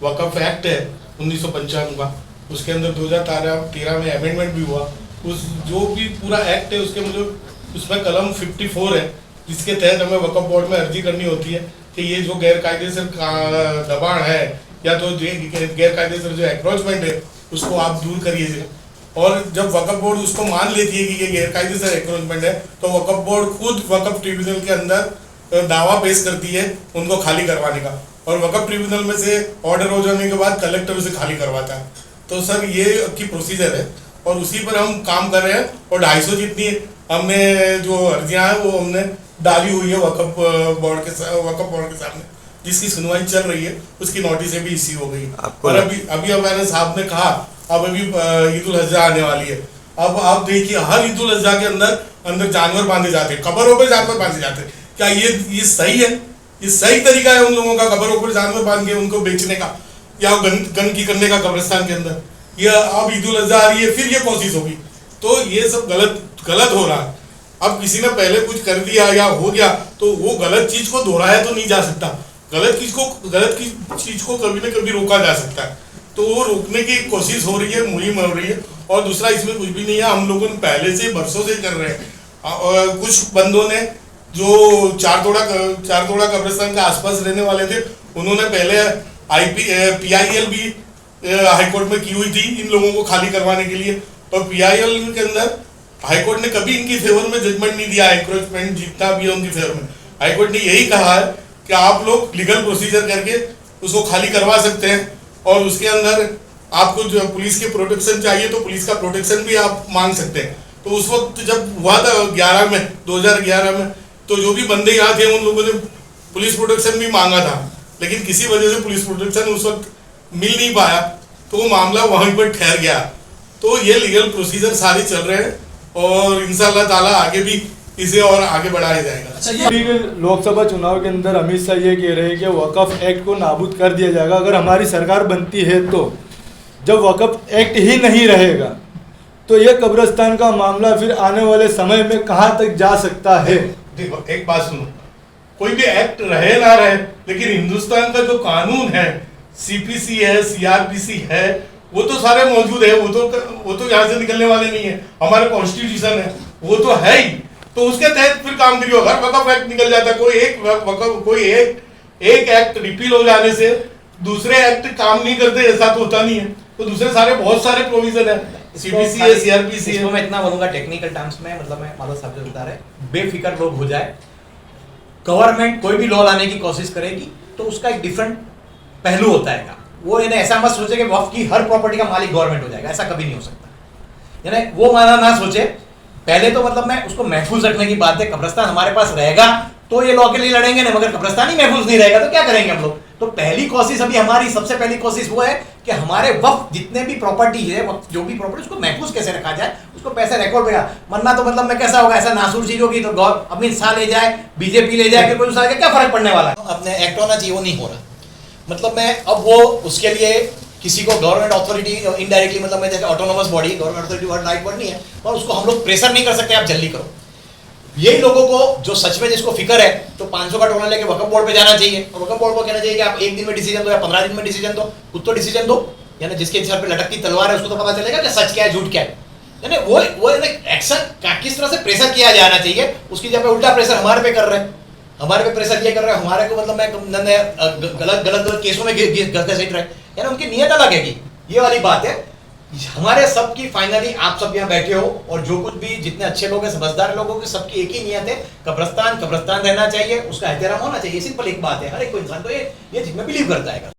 वक़्फ़ act है 1995 का, उसके अंदर 2013 में अमेंडमेंट भी हुआ। उस जो भी पूरा एक्ट है उसके मतलब उसमें कलम 54 है, जिसके तहत हमें वक़्फ़ बोर्ड में अर्जी करनी होती है कि ये जो गैरकायदेसर दबाण है या तो गैरकायदेसर जो एंक्रोचमेंट है उसको आप दूर करिए। और जब वक़्फ़ बोर्ड उसको मान लेती है कि ये गैरकायदेसर एंक्रोचमेंट है तो वक़्फ़ बोर्ड खुद वक़्फ़ ट्रिब्यूनल के अंदर दावा पेश करती है उनको खाली करवाने का, और वक़्फ़ ट्रिब्यूनल में से ऑर्डर हो जाने के बाद कलेक्टर उसे खाली करवाता है। तो सर ये की प्रोसीजर है और उसी पर हम काम कर रहे हैं। और 250 जितनी हमने जो अर्जियाँ हैं वो हमने डाली हुई है वक़्फ़ बोर्ड के सामने, जिसकी सुनवाई चल रही है, उसकी नोटिस भी इश्यू हो गई। और अभी हमारे साहब ने कहा अब अभी ईद उल अज़हा आने वाली है। अब आप देखिए हर ईद उल अज़हा के अंदर जानवर बांधे जाते हैं, कब्रों पे जानवर बांधे जाते हैं। क्या ये सही है? ये सही तरीका है उन लोगों का कब्रों पर जानवर बांध के उनको बेचने का या गन की करने का कब्रिस्तान के अंदर? ये अब ईद उल अज़हा आ रही है, फिर ये कोशिश होगी। तो ये सब गलत हो रहा है। अब किसी ने पहले कुछ कर दिया या हो गया तो वो गलत चीज को दोहराया तो नहीं जा सकता। गलत चीज को कभी ना कभी रोका जा सकता है, तो वो रोकने की कोशिश हो रही है, मुहिम हो रही है। और दूसरा इसमें कुछ भी नहीं है, हम लोगों ने पहले से बरसों से कर रहे हैं। कुछ बंदों ने जो चार तोड़ा कब्रिस्तान के आसपास रहने वाले थे, उन्होंने पहले PIL भी हाईकोर्ट में की हुई थी इन लोगों को खाली करवाने के लिए, और PIL के अंदर हाईकोर्ट ने कभी इनकी फेवर में जजमेंट नहीं दिया। एंक्रोचमेंट जितना भी है उनकी फेवर में, हाईकोर्ट ने यही कहा है कि आप लोग लीगल प्रोसीजर करके उसको खाली करवा सकते हैं, और उसके अंदर आपको जो पुलिस की प्रोटेक्शन चाहिए तो पुलिस का प्रोटेक्शन भी आप मांग सकते हैं। तो उस वक्त जब हुआ था 2011 में, तो जो भी बंदे यहाँ थे उन लोगों ने पुलिस प्रोटेक्शन भी मांगा था, लेकिन किसी वजह से पुलिस प्रोटेक्शन उस वक्त मिल नहीं पाया, तो वो मामला वहीं पर ठहर गया। तो ये लीगल प्रोसीजर सारे चल रहे हैं और इंशाअल्लाह ताला आगे भी इसे और आगे बढ़ाया जाएगा। अच्छा, ये लोकसभा चुनाव के अंदर अमित शाह ये कह रहे हैं कि वक़्फ़ एक्ट को नाबूद कर दिया जाएगा अगर हमारी सरकार बनती है। तो जब वक़्फ़ एक्ट ही नहीं रहेगा तो ये कब्रिस्तान का मामला फिर आने वाले समय में कहाँ तक जा सकता है? देखो एक बात सुनो, कोई भी एक्ट रहे ना रहे, लेकिन हिंदुस्तान का जो कानून है, CPC है, CRPC है, वो तो सारे मौजूद है। वो तो यहाँ से निकलने वाले नहीं है। हमारा कॉन्स्टिट्यूशन है, वो तो है ही। तो उसके तहत फिर काम करिए। अगर वक़्फ़ एक्ट निकल जाता है, कोई एक एक्ट रिपील हो जाने से दूसरे एक्ट काम नहीं करते, ऐसा तो होता नहीं है। तो दूसरे सारे बहुत सारे प्रोविजन है, CPC है, CRPC है। इसको मैं इतना बोलूंगा टेक्निकल टर्म्स में, मतलब मैं माधव साहब जो बता रहे, बेफिक्र लोग हो जाए। गवर्नमेंट कोई भी लॉ लाने की कोशिश करेगी तो उसका एक डिफरेंट पहलू होता है। वो इन्हें ऐसा मत सोचे कि वक्फ की हर प्रॉपर्टी का मालिक गवर्नमेंट हो जाएगा, ऐसा कभी नहीं हो सकता। यानी वो माना ना सोचे। पहले तो मतलब मैं उसको महफूज रखने की बात है। कब्रिस्तान हमारे पास रहेगा तो ये लॉ के लिए लड़ेंगे नहीं, मगर कब्रिस्तान ही महफूज नहीं रहेगा तो क्या करेंगे हम लोग? तो पहली कोशिश अभी हमारी सबसे पहली कोशिश वो है कि हमारे वक्फ जितने भी प्रॉपर्टी है, जो भी प्रॉपर्टी, उसको महफूज कैसे रखा जाए, उसको पैसे रिकॉर्ड में। मरना तो मतलब मैं कैसा होगा, ऐसा नासूर चीज होगी तो अमित शाह ले जाए, BJP ले जाए, कोई दूसरा, क्या फर्क पड़ने वाला है? अपने एक्ट होना चाहिए, वो नहीं हो रहा। मतलब मैं अब वो उसके लिए किसी को गवर्नमेंट अथॉरिटी इनडायरेक्टली, मतलब मैं जैसे autonomous body, government authority word right word नहीं है, और उसको हम लोग प्रेशर नहीं कर सकते आप जल्दी करो। यही लोगों को जो सच में जिसको फिक्र है तो 500 का टोकन लेके वक़्फ़ बोर्ड पे जाना चाहिए, और वक़्फ़ बोर्ड को कहना चाहिए कि आप 1 दिन में डिसीजन दो या 15 दिन में डिसीजन दो, खुद तो डिसीजन दो। यानी जिसके सर पे लटकती तलवार है उसको तो पता चलेगा कि सच क्या है झूठ क्या है। यानी वो एक्शन किस तरह से प्रेशर किया जाना चाहिए, उसकी जगह उल्टा प्रेशर हमारे पे कर रहे हैं। हमारे पे प्रेशर ये कर रहे हैं, हमारे को मतलब मैं गलत केसों में घसीट रहे हैं। यानी उनकी नीयत अलग है कि ये वाली बात है। हमारे सबकी फाइनली आप सब यहाँ बैठे हो और जो कुछ भी जितने अच्छे लोग हैं, समझदार लोगों की सबकी एक ही नियत है, कब्रिस्तान रहना चाहिए, उसका एहतराम होना चाहिए। सिंपल एक बात है, हर एक इंसान तो ये जिसमें बिलीव करता है।